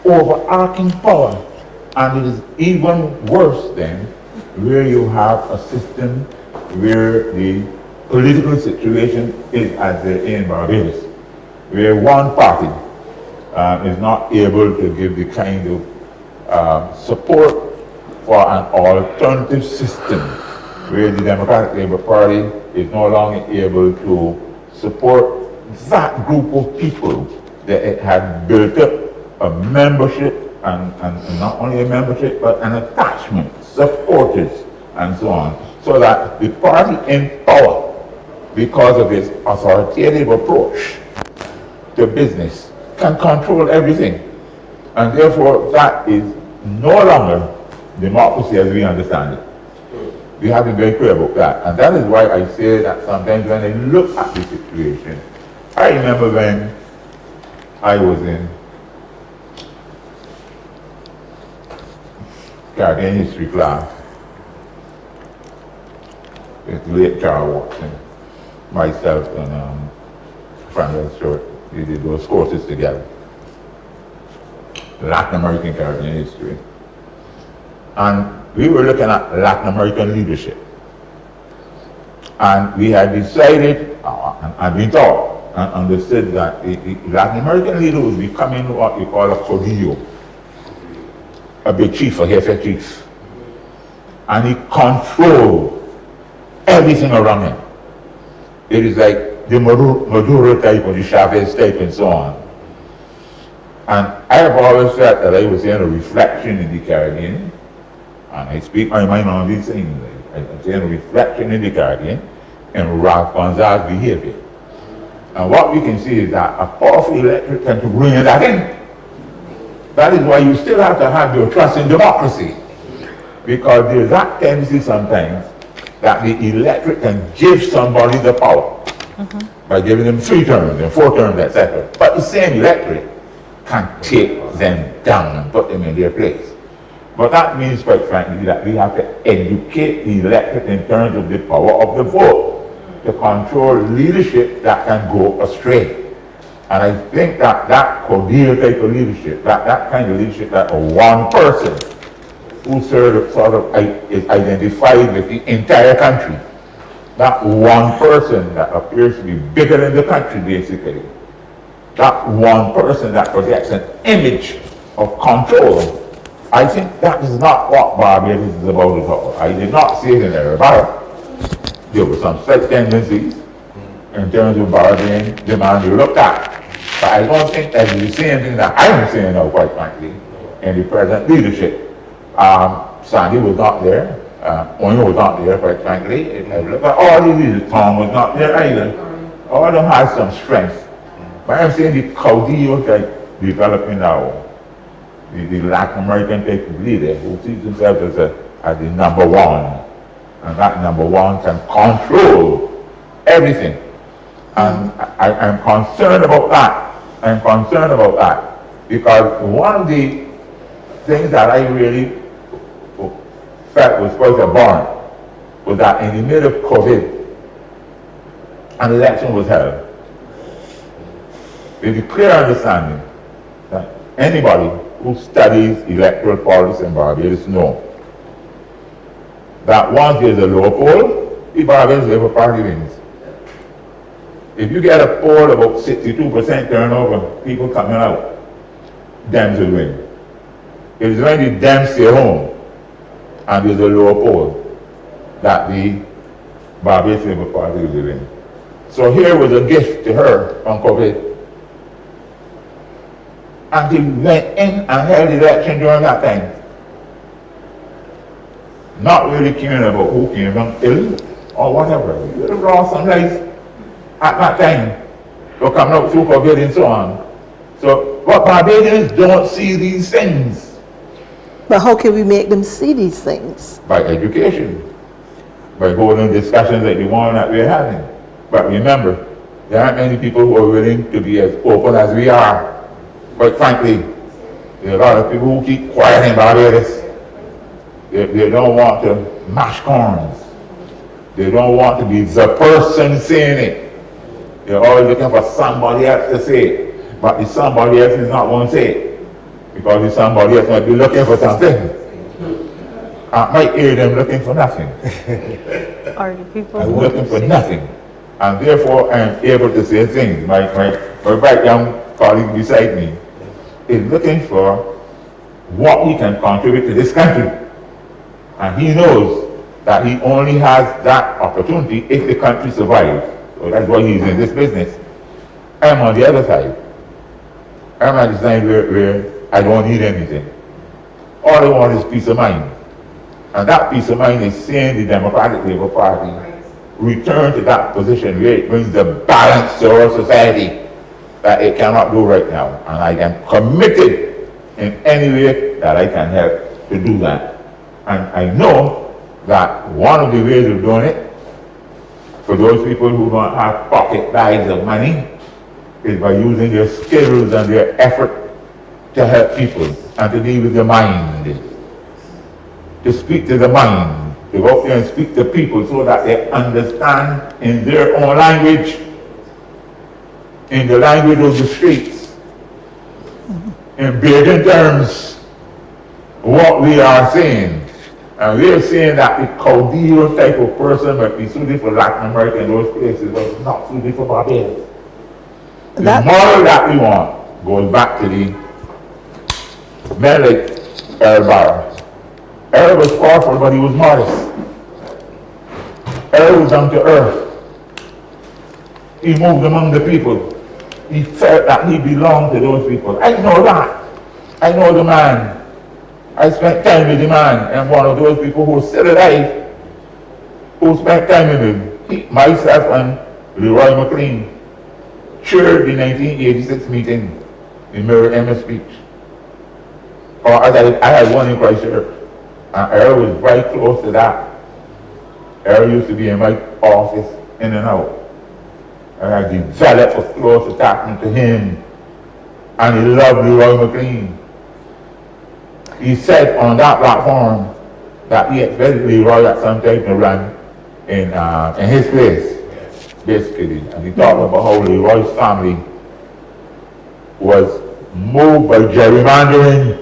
Overarching power. And it is even worse then where you have a system where the political situation is as they're in Barbados, where one party is not able to give the kind of support for an alternative system, where the Democratic Labour Party is no longer able to support that group of people that it had built up a membership, and not only a membership, but an attachment, supporters, and so on, so that the party in power, because of its authoritative approach to business, can control everything. And therefore, that is no longer democracy as we understand it. We have to be very clear about that. And that is why I say that sometimes when I look at the situation, I remember when I was in Caribbean history class with late Charles Watson, myself, and Francis Short. We did those courses together. Latin American Caribbean history. And we were looking at Latin American leadership. And we had decided a and I've been taught and understood that the Latin American leader was becoming what we call a caudillo, a big chief, a jefe chief. And he controlled everything around him. It is like the Maduro type or the Chavez type and so on. And I have always felt that I was in a reflection in the Caribbean, and I speak my mind on these things. I'm saying a reflection in the Caribbean and Ralph Gonzalez's behavior. And what we can see is that a powerful electorate can bring that in. That is why you still have to have your trust in democracy. Because there's that tendency sometimes that the electorate can give somebody the power by giving them 3 terms and 4 terms, etc. But the same electorate can take them down and put them in their place. But that means, quite frankly, that we have to educate the electorate in terms of the power of the vote to control leadership that can go astray. And I think that that cordial type of leadership, that kind of leadership, that one person who sort of is identified with the entire country, that one person that appears to be bigger than the country, basically, that one person that projects an image of control, I think that is not what Barbados is about at all. I did not say it in everybody. There were some such tendencies in terms of Barbadian demand you looked at. But I don't think that's the same thing that I'm saying now, quite frankly, in the present leadership. Sandy was not there. Onyo was not there, quite frankly. I look at all the leaders. Tom was not there either. All of them had some strength. But I'm saying the caudillo type developing now, the Latin American type of leader who sees himself as the number one, and that number one can control everything. And I'm concerned about that. I'm concerned about that because one of the things that I really felt was quite abhorrent was that in the middle of COVID, an election was held. With the clear understanding that anybody who studies electoral politics in Barbados knows that once there's a low poll, the Barbados Labour Party wins. If you get a poll about 62% turnover, people coming out, Dems will win. It is when the Dems stay home and there's a lower poll that the Barbados Labour Party will win. So here was a gift to her from COVID. And he went in and held the election during that time. Not really caring about who came from ill or whatever. You would have lost some lives at that time. So coming out through COVID and so on. So, but Barbadians don't see these things. But how can we make them see these things? By education. By holding discussions like the one that we're having. But remember, there aren't many people who are willing to be as open as we are. Quite frankly, there are a lot of people who keep quiet in Barbados. They don't want to mash corns. They don't want to be the person saying it. They're always looking for somebody else to say it. But if somebody else is not going to say it, because if somebody else might be looking for something, I might hear them looking for nothing. Are the people I'm looking for nothing. And therefore I am able to say things. My bright young colleague beside me is looking for what he can contribute to this country. And he knows that he only has that opportunity if the country survives. So that's why he's in this business. I'm on the other side. I'm at the side where I don't need anything. All I want is peace of mind. And that peace of mind is seeing the Democratic Labour Party return to that position where it brings the balance to our society that it cannot do right now. And I am committed in any way that I can help to do that. And I know that one of the ways of doing it, for those people who don't have pocket bags of money, is by using their skills and their effort to help people and to deal with the mind, to speak to the mind, to go out there and speak to people so that they understand in their own language, in the language of the streets, in basic terms, what we are saying. And we're saying that the caudillo type of person might be suited for Latin America and those places, but it's not suited for Barbados. The model that we want goes back to the men like Earl Barra. Earl was powerful, but he was modest. Earl was down to earth. He moved among the people. He felt that he belonged to those people. I know that. I know the man. I spent time with the man, and one of those people who's still alive, who spent time with him. Myself and Leroy McLean chaired the 1986 meeting in Mary Emma's speech. Or I had one in Christchurch, and Earl was very close to that. Earl used to be in my office in and out. And I developed a close attachment to him, and he loved Leroy McLean. He said on that platform that he expected Leroy at some time to run in his place, basically. And he talked about how Leroy's family was moved by gerrymandering.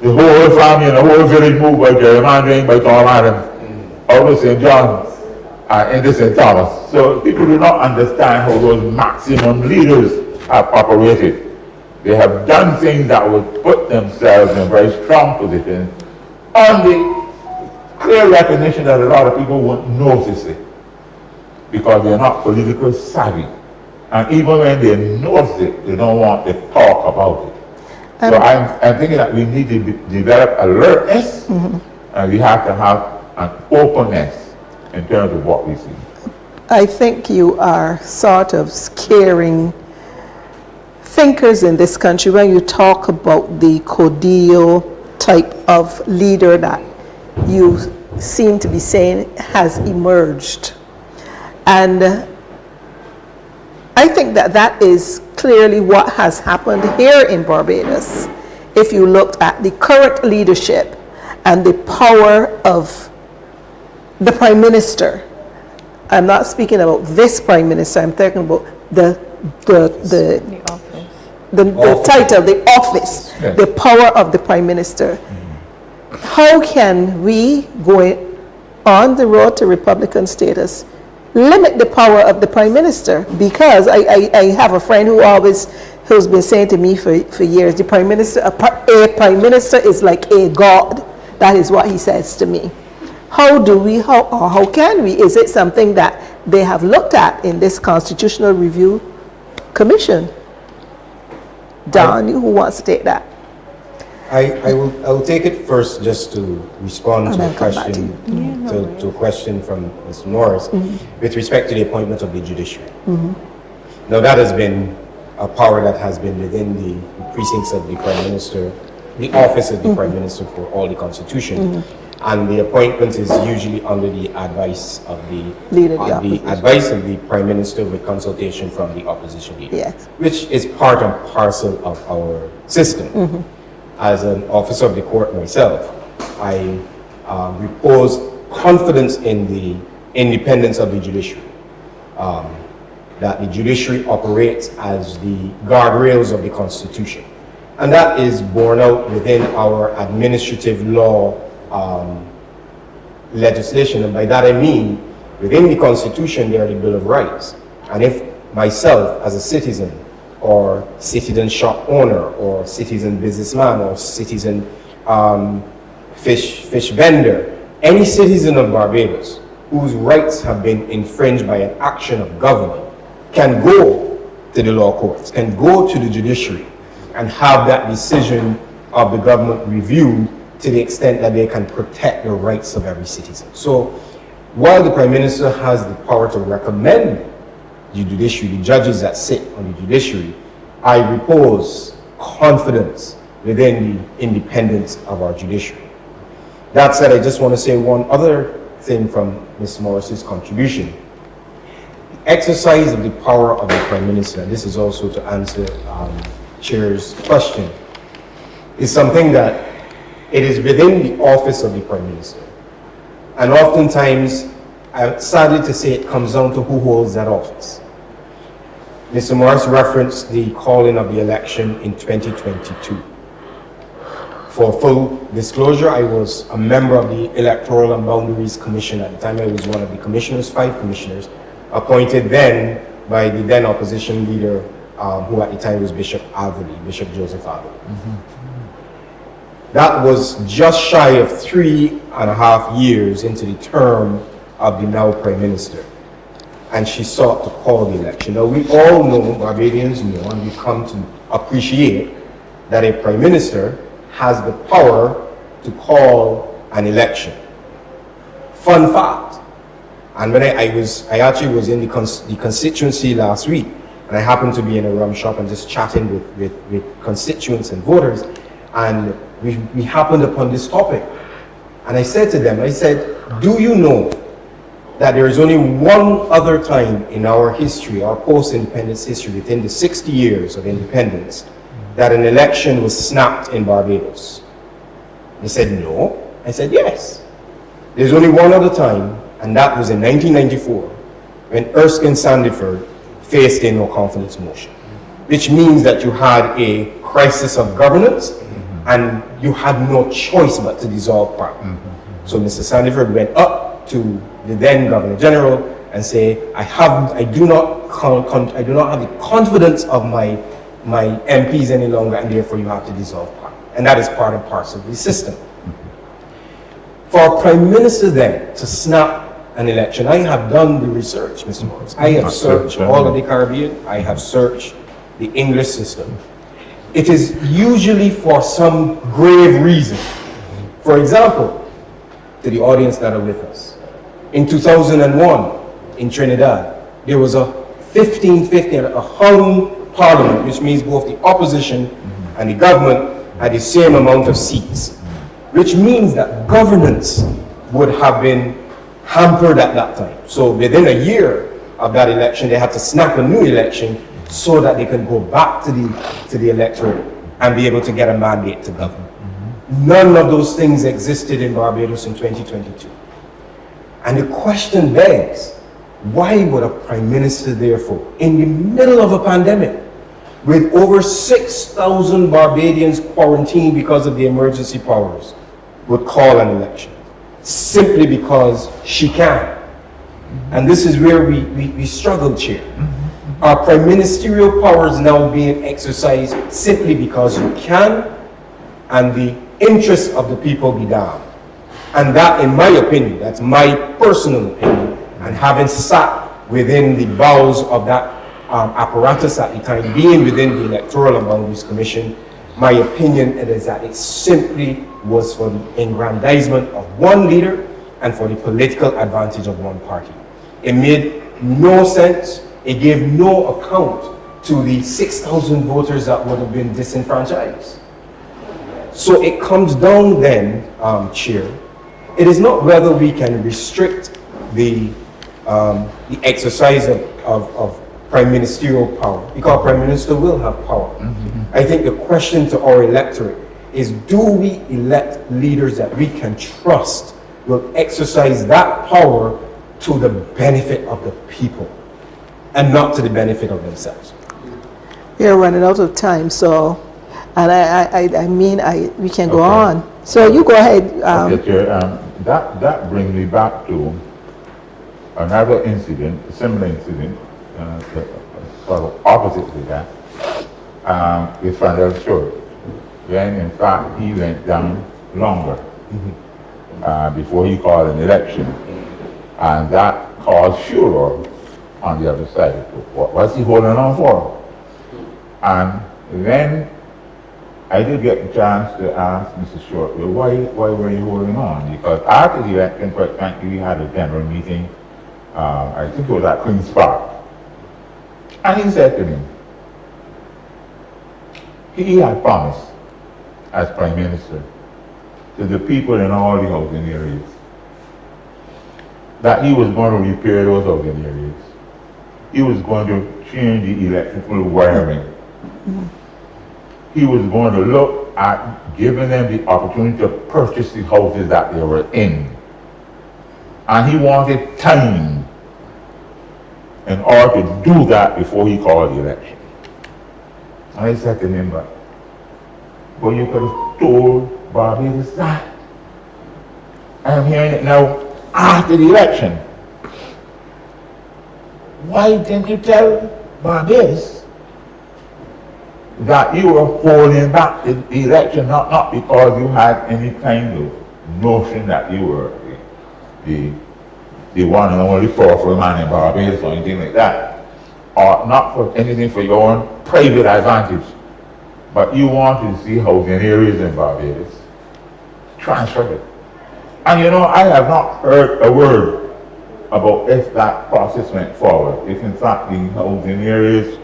The whole family and the whole village moved by gerrymandering by Tom Adams, out of St. John into St. Thomas. So people do not understand how those maximum leaders have operated. They have done things that would put themselves in very strong positions on the clear recognition that a lot of people won't notice it because they're not politically savvy. And even when they notice it, they don't want to talk about it. So I'm thinking that we need to develop alertness, and we have to have an openness in terms of what we see. I think you are sort of scaring thinkers in this country when you talk about the caudillo type of leader that you seem to be saying has emerged. And I think that that is clearly what has happened here in Barbados. If you looked at the current leadership and the power of the Prime Minister, I'm not speaking about this Prime Minister, I'm talking about the title, the office, the power of the Prime Minister. How can we, going on the road to Republican status, limit the power of the Prime Minister? Because I have a friend who's been saying to me for years, the Prime Minister, a Prime Minister is like a god. That is what he says to me. How can we? Is it something that they have looked at in this Constitutional Review Commission? Don, who wants to take that? I will take it first just to respond to a question to a question from Mr. Morris with respect to the appointment of the judiciary. Now that has been a power that has been within the precincts of the Prime Minister, the office of the Prime Minister for all the Constitution, and the appointment is usually under the advice of the Prime Minister with consultation from the opposition leader, which is part and parcel of our system. As an officer of the court myself, I repose confidence in the independence of the judiciary, that the judiciary operates as the guardrails of the Constitution. And that is borne out within our administrative law legislation. And by that I mean, within the Constitution, there are the Bill of Rights. And if myself, as a citizen, or citizen shop owner, or citizen businessman, or citizen fish vendor, any citizen of Barbados whose rights have been infringed by an action of government can go to the law courts, can go to the judiciary, and have that decision of the government reviewed to the extent that they can protect the rights of every citizen. So while the Prime Minister has the power to recommend the judiciary, the judges that sit on the judiciary, I repose confidence within the independence of our judiciary. That said, I just want to say one other thing from Ms. Morris's contribution. The exercise of the power of the Prime Minister, and this is also to answer Chair's question, is something that it is within the office of the Prime Minister. And oftentimes, sadly to say, it comes down to who holds that office. Mr. Morris referenced the calling of the election in 2022. For full disclosure, I was a member of the Electoral and Boundaries Commission. At the time, I was one of the commissioners, 5 commissioners, appointed then by the then opposition leader, who at the time was Bishop Joseph Averly. That was just shy of 3.5 years into the term of the now Prime Minister. And she sought to call the election. Now, we all know, Barbadians know, and we've come to appreciate that a Prime Minister has the power to call an election. Fun fact, and when I actually was in the constituency last week, and I happened to be in a rum shop and just chatting with constituents and voters, and we happened upon this topic. And I said to them, I said, do you know that there is only one other time in our history, our post-independence history, within the 60 years of independence, that an election was snapped in Barbados? They said, no. I said, yes. There's only one other time, and that was in 1994, when Erskine Sandiford faced a no confidence motion, which means that you had a crisis of governance, and you had no choice but to dissolve Parliament. So Mr. Sandiford went up to the then Governor General and say, I do not have the confidence of my MPs any longer, and therefore you have to dissolve Parliament. And that is part and parcel of the system. For a Prime Minister then to snap an election, I have done the research, Mr. Morris. I have searched all of the Caribbean. I have searched the English system. It is usually for some grave reason. For example, to the audience that are with us, in 2001 in Trinidad, there was a 15-15, a hung parliament, which means both the opposition and the government had the same amount of seats, which means that governance would have been hampered at that time. So within a year of that election, they had to snap a new election so that they can go back to the electorate and be able to get a mandate to govern. None of those things existed in Barbados in 2022. And the question begs, why would a Prime Minister, therefore, in the middle of a pandemic, with over 6,000 Barbadians quarantined because of the emergency powers, would call an election? Simply because she can. And this is where we struggle, Chair. Are prime ministerial powers now being exercised simply because you can, and the interests of the people be down? And that, in my opinion, that's my personal opinion, and having sat within the bowels of that apparatus at the time, being within the Electoral and Boundaries Commission, my opinion is that it simply was for the aggrandizement of one leader and for the political advantage of one party. It made no sense. It gave no account to the 6,000 voters that would have been disenfranchised. So it comes down then, Chair, it is not whether we can restrict the exercise of prime ministerial power, because Prime Minister will have power. I think the question to our electorate is, do we elect leaders that we can trust will exercise that power to the benefit of the people and not to the benefit of themselves? We're running out of time, so, and we can go on. So you go ahead. Okay, Chair, that brings me back to another incident, a similar incident, sort of opposite to that, with Fandel Short, when in fact he went down longer before he called an election, and that caused furor on the other side. What was he holding on for? And then I did get the chance to ask Mr. Short, well, why were you holding on? Because after the election, quite frankly, we had a general meeting, I think it was at Queen's Park. And he said to me, he had promised as Prime Minister to the people in all the housing areas that he was going to repair those housing areas. He was going to change the electrical wiring. He was going to look at giving them the opportunity to purchase the houses that they were in. And he wanted time in order to do that before he called the election. And I said to him, but you could have told Barbados that. I'm hearing it now after the election. Why didn't you tell Barbados that you were holding back the election, not because you had any kind of notion that you were the one and only powerful man in Barbados or anything like that, or not for anything for your own private advantage, but you wanted to see housing areas in Barbados transferred. And you know, I have not heard a word about if that process went forward, if in fact the housing areas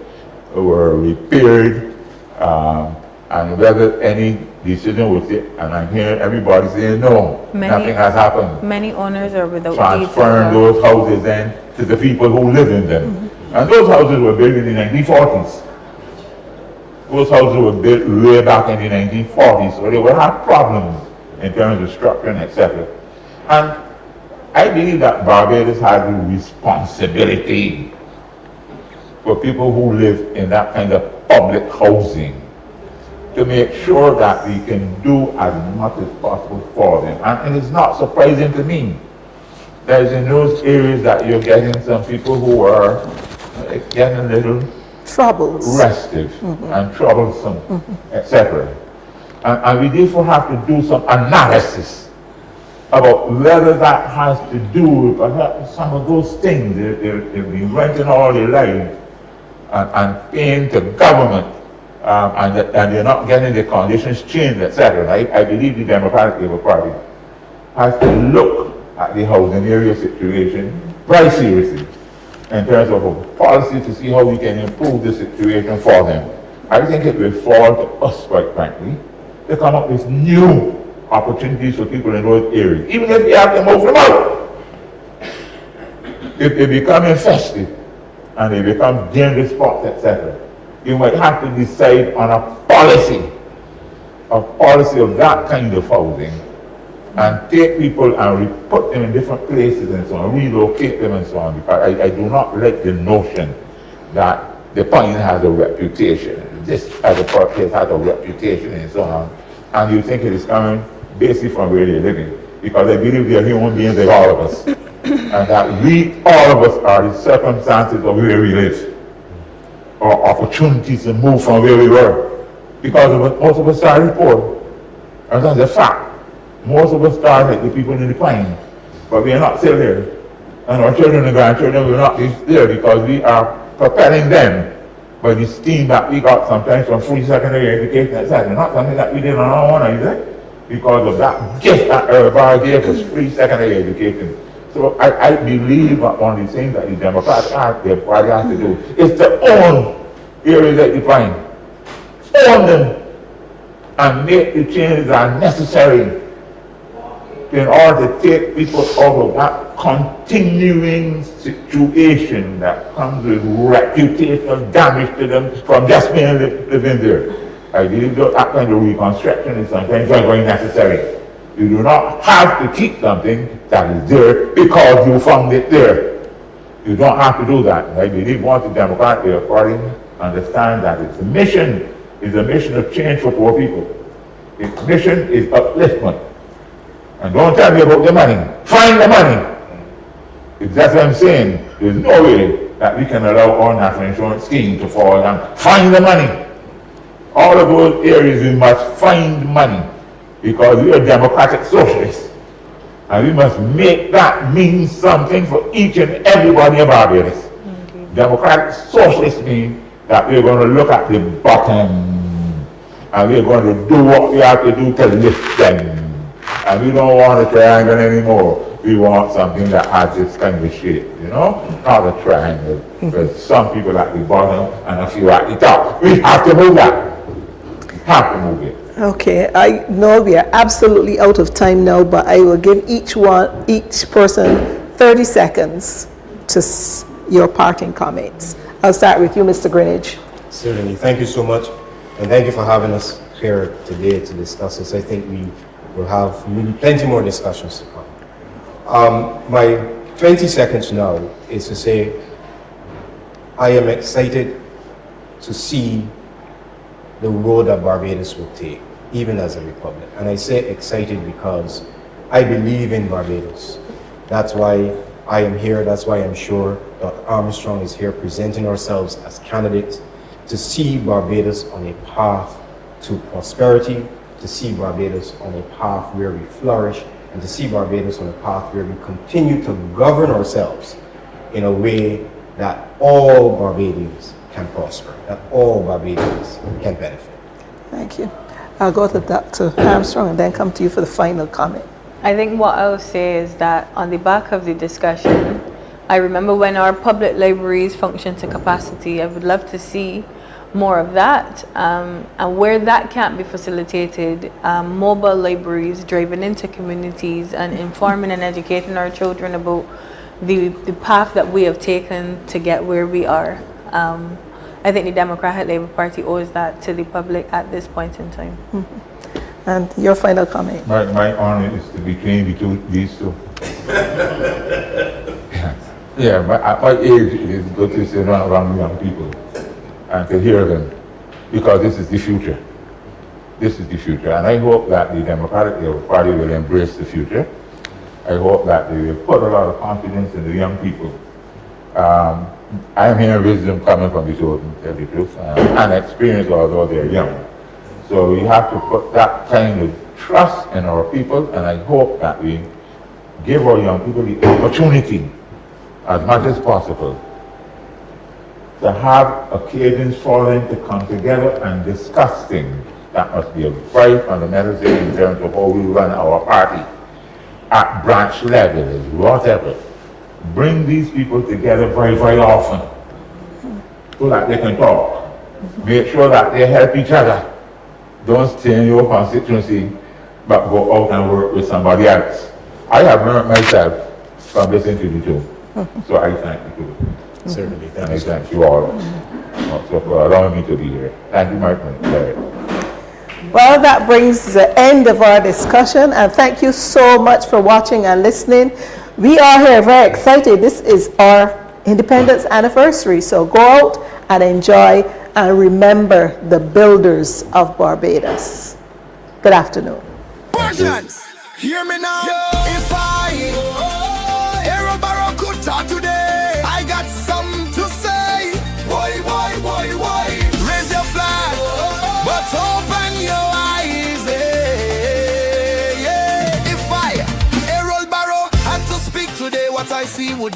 were repaired, and whether any decision was taken. And I'm hearing everybody saying no, nothing has happened. Many owners are without deeds. Transferring those houses then to the people who live in them. And those houses were built in the 1940s. Those houses were built way back in the 1940s, so they will have problems in terms of structure and etc. And I believe that Barbados has a responsibility for people who live in that kind of public housing to make sure that we can do as much as possible for them. And it's not surprising to me that in those areas that you're getting some people who are getting a little restive and troublesome, etc. And we therefore have to do some analysis about whether that has to do with perhaps some of those things. They've been renting all their lives and paying to government, and they're not getting the conditions changed, etc. I believe the Democratic Labour Party has to look at the housing area situation very seriously in terms of a policy to see how we can improve the situation for them. I think it will fall to us, quite frankly, to come up with new opportunities for people in those areas, even if we have to move them out. If they become infested and they become dangerous spots, etc., you might have to decide on a policy of that kind of housing, and take people and put them in different places and so on, relocate them and so on, because I do not like the notion that the point has a reputation, this as a place has a reputation and so on, and you think it is coming basically from where they're living, because I believe they are human beings like all of us, and that we, all of us, are the circumstances of where we live, or opportunities to move from where we were, because most of us started poor, and that's a fact. Most of us started like the people in the plain, but we are not still there, and our children and grandchildren will not be there because we are propelling them by the steam that we got sometimes from free secondary education, etc. Not something that we did on our own either, because of that gift that everybody gave us, free secondary education. So I believe that one of the things that the Democratic Party has to do is to own areas that you find, own them, and make the changes that are necessary in order to take people out of that continuing situation that comes with reputational damage to them from just being living there. I believe that kind of reconstruction is sometimes very, very necessary. You do not have to keep something that is there because you found it there. You don't have to do that. I believe once the Democratic Party understand that its mission is a mission of change for poor people. Its mission is upliftment. And don't tell me about the money. Find the money. If that's what I'm saying, there's no way that we can allow our national insurance scheme to fall down. Find the money. All of those areas we must find money, because we are democratic socialists. And we must make that mean something for each and everybody in Barbados. Democratic socialists mean that we're going to look at the bottom, and we're going to do what we have to do to lift them. And we don't want a triangle anymore. We want something that has this kind of shape, you know? Not a triangle. There's some people at the bottom and a few at the top. We have to move that. We have to move it. Okay, I know we are absolutely out of time now, but I will give each person 30 seconds to your parting comments. I'll start with you, Mr. Greenidge. Certainly. Thank you so much. And thank you for having us here today to discuss this. I think we will have plenty more discussions to come. My 20 seconds now is to say I am excited to see the road that Barbados will take. even as a republic. And I say excited because I believe in Barbados. That's why I am here. That's why I'm sure Dr. Armstrong is here presenting ourselves as candidates to see Barbados on a path to prosperity, to see Barbados on a path where we flourish, and to see Barbados on a path where we continue to govern ourselves in a way that all Barbadians can prosper, that all Barbadians can benefit. Thank you. I'll go to Dr. Armstrong and then come to you for the final comment. I think what I'll say is that on the back of the discussion, I remember when our public libraries function to capacity. I would love to see more of that, and where that can't be facilitated, mobile libraries driving into communities and informing and educating our children about the path that we have taken to get where we are. I think the Democratic Labour Party owes that to the public at this point in time. Mm-hmm. And your final comment. My honor is to be between these two. Yeah, but at my age, it is good to sit around young people and to hear them, because this is the future. This is the future, and I hope that the Democratic Labour Party will embrace the future. I hope that they will put a lot of confidence in the young people. I am hearing wisdom coming from the children, to tell the truth, and experience, although they're young. So we have to put that kind of trust in our people, and I hope that we give our young people the opportunity, as much as possible, to have occasions for them to come together and discuss things. That must be a very fundamental thing in terms of how we run our party at branch level, whatever. Bring these people together very, very often so that they can talk. Make sure that they help each other. Don't stay in your constituency, but go out and work with somebody else. I have learned myself from listening to the two. So I thank you. Certainly. And I thank you all also for allowing me to be here. Thank you, my friend. Well, that brings the end of our discussion, and thank you so much for watching and listening. We are here very excited. This is our independence anniversary, so go out and enjoy and remember the builders of Barbados. Good afternoon. Hear me now. If I could talk today, I got something to say. Why? Raise your flag, but open your eyes. Yeah. If I, Harold Barrow, had to speak today, what I see would